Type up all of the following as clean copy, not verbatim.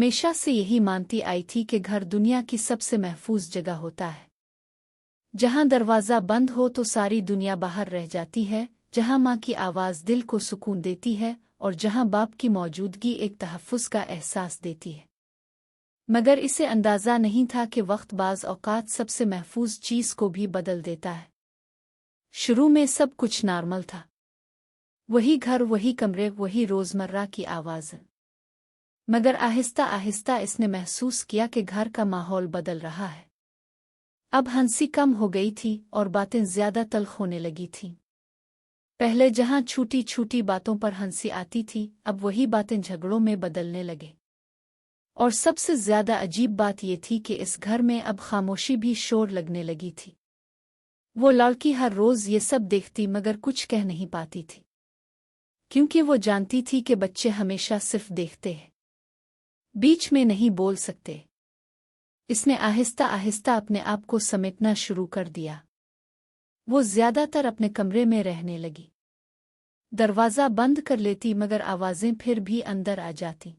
हमेशा से यही मानती आई थी कि घर दुनिया की सबसे महफूज जगह होता है। जहां दरवाज़ा बंद हो तो सारी दुनिया बाहर रह जाती है, जहां माँ की आवाज़ दिल को सुकून देती है और जहां बाप की मौजूदगी एक तहफ़्फ़ुज़ का एहसास देती है। मगर इसे अंदाज़ा नहीं था कि वक्त बाज़ औक़ात सबसे महफूज चीज़ को भी बदल देता है। शुरू में सब कुछ नॉर्मल था। वही घर, वही कमरे, वही रोज़मर्रा की आवाज़। मगर आहिस्ता आहिस्ता इसने महसूस किया कि घर का माहौल बदल रहा है। अब हंसी कम हो गई थी और बातें ज़्यादा तल्ख़ होने लगी थीं। पहले जहां छोटी छोटी बातों पर हंसी आती थी, अब वही बातें झगड़ों में बदलने लगे। और सबसे ज़्यादा अजीब बात यह थी कि इस घर में अब खामोशी भी शोर लगने लगी थी। वो लड़की हर रोज़ ये सब देखती मगर कुछ कह नहीं पाती थी, क्योंकि वो जानती थी कि बच्चे हमेशा सिर्फ देखते हैं, बीच में नहीं बोल सकते। इसने आहिस्ता आहिस्ता अपने आप को समेटना शुरू कर दिया। वो ज़्यादातर अपने कमरे में रहने लगी। दरवाज़ा बंद कर लेती मगर आवाज़ें फिर भी अंदर आ जाती।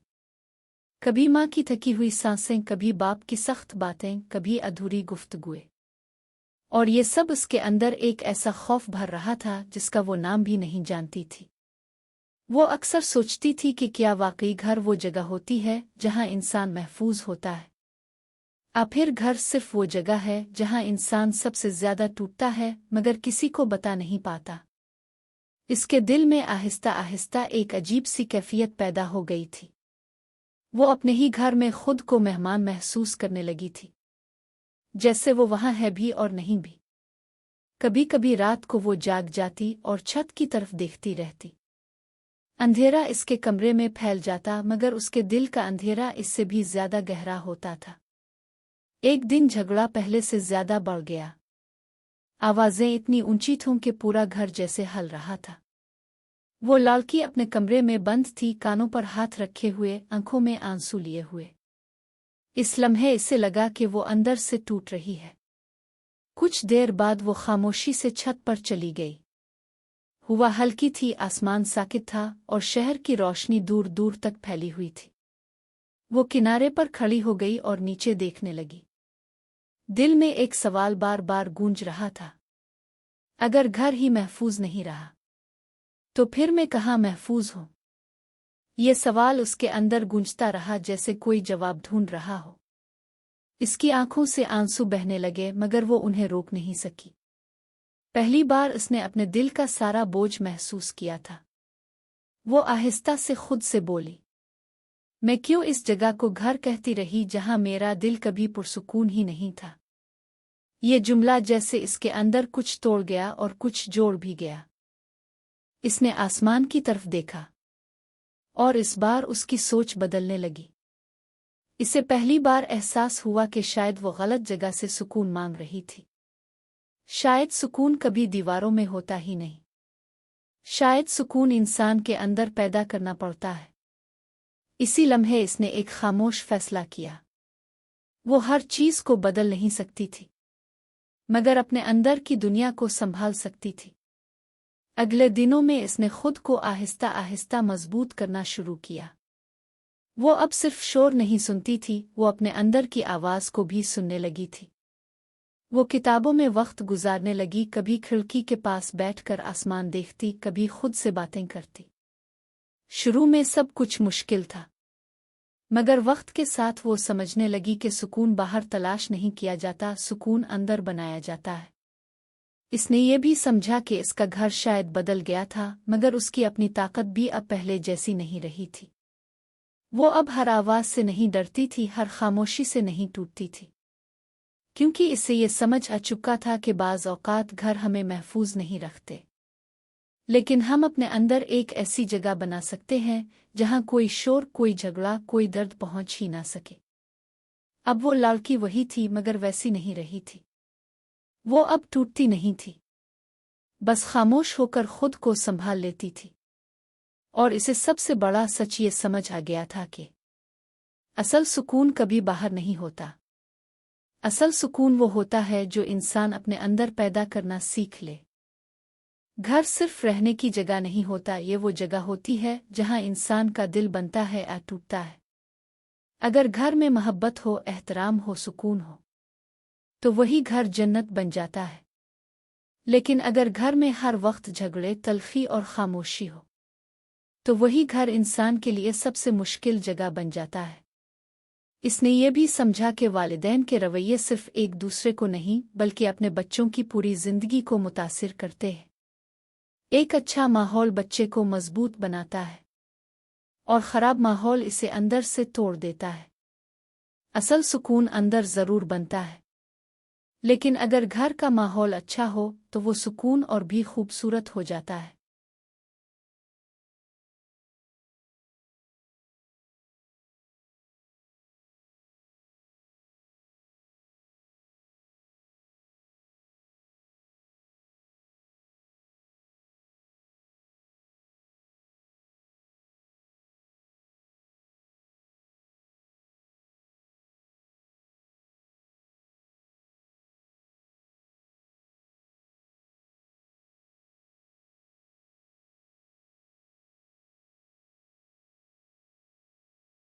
कभी माँ की थकी हुई सांसें, कभी बाप की सख्त बातें, कभी अधूरी गुफ्तगुएं। और ये सब उसके अंदर एक ऐसा खौफ भर रहा था जिसका वो नाम भी नहीं जानती थी। वो अक्सर सोचती थी कि क्या वाकई घर वो जगह होती है जहाँ इंसान महफूज होता है, फिर घर सिर्फ वो जगह है जहाँ इंसान सबसे ज़्यादा टूटता है मगर किसी को बता नहीं पाता। इसके दिल में आहिस्ता आहिस्ता एक अजीब सी कैफियत पैदा हो गई थी। वो अपने ही घर में खुद को मेहमान महसूस करने लगी थी, जैसे वो वहाँ है भी और नहीं भी। कभी कभी रात को वो जाग जाती और छत की तरफ देखती रहती। अंधेरा इसके कमरे में फैल जाता मगर उसके दिल का अंधेरा इससे भी ज़्यादा गहरा होता था। एक दिन झगड़ा पहले से ज़्यादा बढ़ गया। आवाज़ें इतनी ऊंची थीं कि पूरा घर जैसे हल रहा था। वो लड़की अपने कमरे में बंद थी, कानों पर हाथ रखे हुए, आंखों में आंसू लिए हुए। इस लम्हे इसे लगा कि वो अंदर से टूट रही है। कुछ देर बाद वो खामोशी से छत पर चली गई। हवा हल्की थी, आसमान साकित था और शहर की रोशनी दूर दूर तक फैली हुई थी। वो किनारे पर खड़ी हो गई और नीचे देखने लगी। दिल में एक सवाल बार बार गूंज रहा था, अगर घर ही महफूज नहीं रहा तो फिर मैं कहाँ महफूज हूँ? ये सवाल उसके अंदर गूंजता रहा जैसे कोई जवाब ढूंढ रहा हो। इसकी आंखों से आंसू बहने लगे मगर वो उन्हें रोक नहीं सकी। पहली बार उसने अपने दिल का सारा बोझ महसूस किया था। वो आहिस्ता से खुद से बोली, मैं क्यों इस जगह को घर कहती रही जहां मेरा दिल कभी पुरसुकून ही नहीं था। ये जुमला जैसे इसके अंदर कुछ तोड़ गया और कुछ जोड़ भी गया। इसने आसमान की तरफ देखा और इस बार उसकी सोच बदलने लगी। इसे पहली बार एहसास हुआ कि शायद वो गलत जगह से सुकून मांग रही थी। शायद सुकून कभी दीवारों में होता ही नहीं। शायद सुकून इंसान के अंदर पैदा करना पड़ता है। इसी लम्हे इसने एक खामोश फैसला किया। वो हर चीज को बदल नहीं सकती थी, मगर अपने अंदर की दुनिया को संभाल सकती थी। अगले दिनों में इसने खुद को आहिस्ता आहिस्ता मजबूत करना शुरू किया। वो अब सिर्फ शोर नहीं सुनती थी, वो अपने अंदर की आवाज़ को भी सुनने लगी थी। वो किताबों में वक्त गुजारने लगी, कभी खिड़की के पास बैठकर आसमान देखती, कभी खुद से बातें करती। शुरू में सब कुछ मुश्किल था, मगर वक्त के साथ वो समझने लगी कि सुकून बाहर तलाश नहीं किया जाता, सुकून अंदर बनाया जाता है। इसने ये भी समझा कि इसका घर शायद बदल गया था मगर उसकी अपनी ताकत भी अब पहले जैसी नहीं रही थी। वो अब हर आवाज़ से नहीं डरती थी, हर खामोशी से नहीं टूटती थी, क्योंकि इससे ये समझ आ चुका था कि बाज़ औक़ात घर हमें महफूज नहीं रखते, लेकिन हम अपने अंदर एक ऐसी जगह बना सकते हैं जहाँ कोई शोर, कोई झगड़ा, कोई दर्द पहुँच ही ना सके। अब वो लड़की वही थी मगर वैसी नहीं रही थी। वो अब टूटती नहीं थी, बस खामोश होकर खुद को संभाल लेती थी। और इसे सबसे बड़ा सच ये समझ आ गया था कि असल सुकून कभी बाहर नहीं होता। असल सुकून वो होता है जो इंसान अपने अंदर पैदा करना सीख ले। घर सिर्फ रहने की जगह नहीं होता, ये वो जगह होती है जहां इंसान का दिल बनता है या टूटता है। अगर घर में मोहब्बत हो, एहतराम हो, सुकून हो, तो वही घर जन्नत बन जाता है। लेकिन अगर घर में हर वक्त झगड़े, तलखी और खामोशी हो, तो वही घर इंसान के लिए सबसे मुश्किल जगह बन जाता है। इसने ये भी समझा कि वालिदैन के रवैये सिर्फ एक दूसरे को नहीं बल्कि अपने बच्चों की पूरी जिंदगी को मुतासिर करते हैं। एक अच्छा माहौल बच्चे को मजबूत बनाता है और ख़राब माहौल इसे अंदर से तोड़ देता है। असल सुकून अंदर ज़रूर बनता है, लेकिन अगर घर का माहौल अच्छा हो तो वो सुकून और भी खूबसूरत हो जाता है।